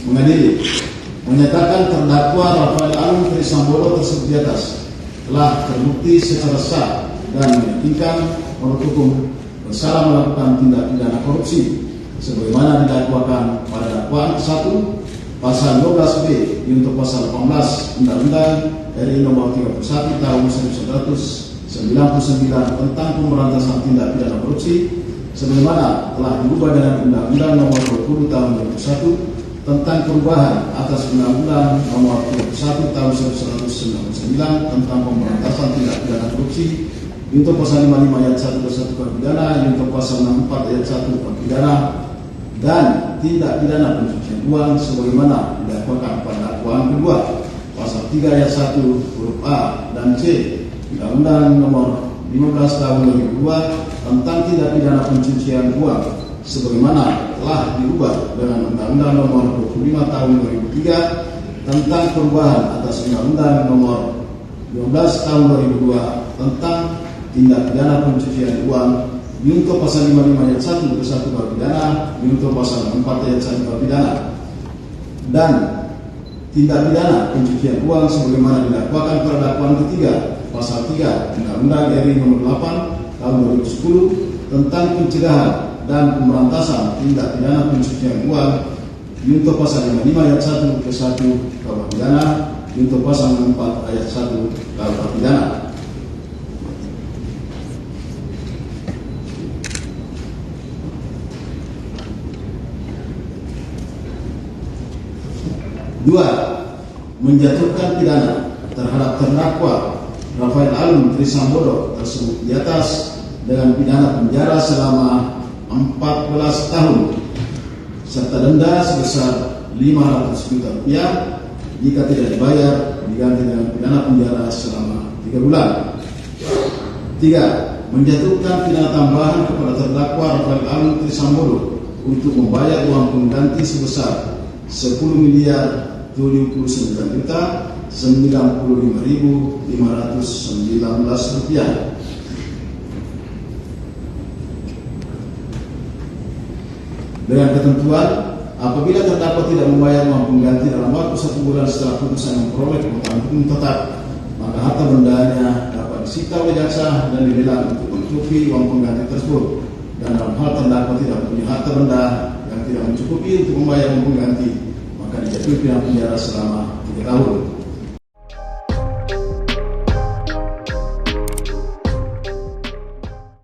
mengadili menyatakan terdakwa Rafael Alun Trisambodo tersebut di atas telah terbukti secara sah dan meyakinkan menurut hukum bersalah melakukan tindak pidana korupsi sebagaimana didakwakan pada dakwaan 1 pasal 12B untuk pasal 18 Undang-Undang RI Nomor 31 Tahun 1999 tentang pemberantasan tindak pidana korupsi sebagaimana telah diubah dengan Undang-Undang Nomor 20 Tahun 2001 tentang perubahan atas Undang-Undang Nomor 21 Tahun 1999 tentang pemberantasan tindak pidana korupsi untuk pasal 55 ayat 1 ke 1 kuhap pidana, untuk pasal 64 ayat 1 kuhap pidana dan tindak pidana pencucian uang sebagaimana didakwakan pada dakwaan kedua pasal 3 ayat 1 huruf A dan C Undang-Undang Nomor 15 Tahun 2002 tentang tindak pidana pencucian uang sebagaimana telah diubah dengan Undang-Undang Nomor 25 Tahun 2003 tentang perubahan atas Undang-Undang Nomor 12 Tahun 2002 tentang tindak pidana pencucian uang untuk pasal 55 ayat 1 ke 1 kuhap pidana, untuk pasal 4 ayat 1 kuhap pidana dan tindak pidana pencucian uang sebagaimana didakwakan pada dakwaan ketiga pasal 3 Undang-Undang RI Nomor 8 Tahun 2010 tentang pencegahan dan pemberantasan tindak pidana pencucian uang untuk pasal 55 ayat 1 ke 1 kuhap pidana, untuk pasal 4 ayat 1 kuhap pidana. Dua, menjatuhkan pidana terhadap terdakwa Rafael Alun Trisambodo tersebut di atas dengan pidana penjara selama 14 tahun serta denda sebesar 500 juta rupiah jika tidak dibayar diganti dengan pidana penjara selama 3 bulan. 3. Menjatuhkan pidana tambahan kepada terdakwa Rafael Alun Trisambodo untuk membayar uang pengganti sebesar 10.099.095.519 rupiah. Dengan ketentuan, apabila terdakwa tidak membayar uang pengganti dalam waktu 1 bulan setelah putusan memperoleh kekuatan hukum tetap, maka harta bendanya dapat disita oleh jaksa dan dilelang untuk mencukupi uang pengganti tersebut. Dan dalam hal terdakwa tidak mempunyai harta benda yang tidak mencukupi untuk membayar uang pengganti, maka dijatuhi pidana penjara selama 3 tahun.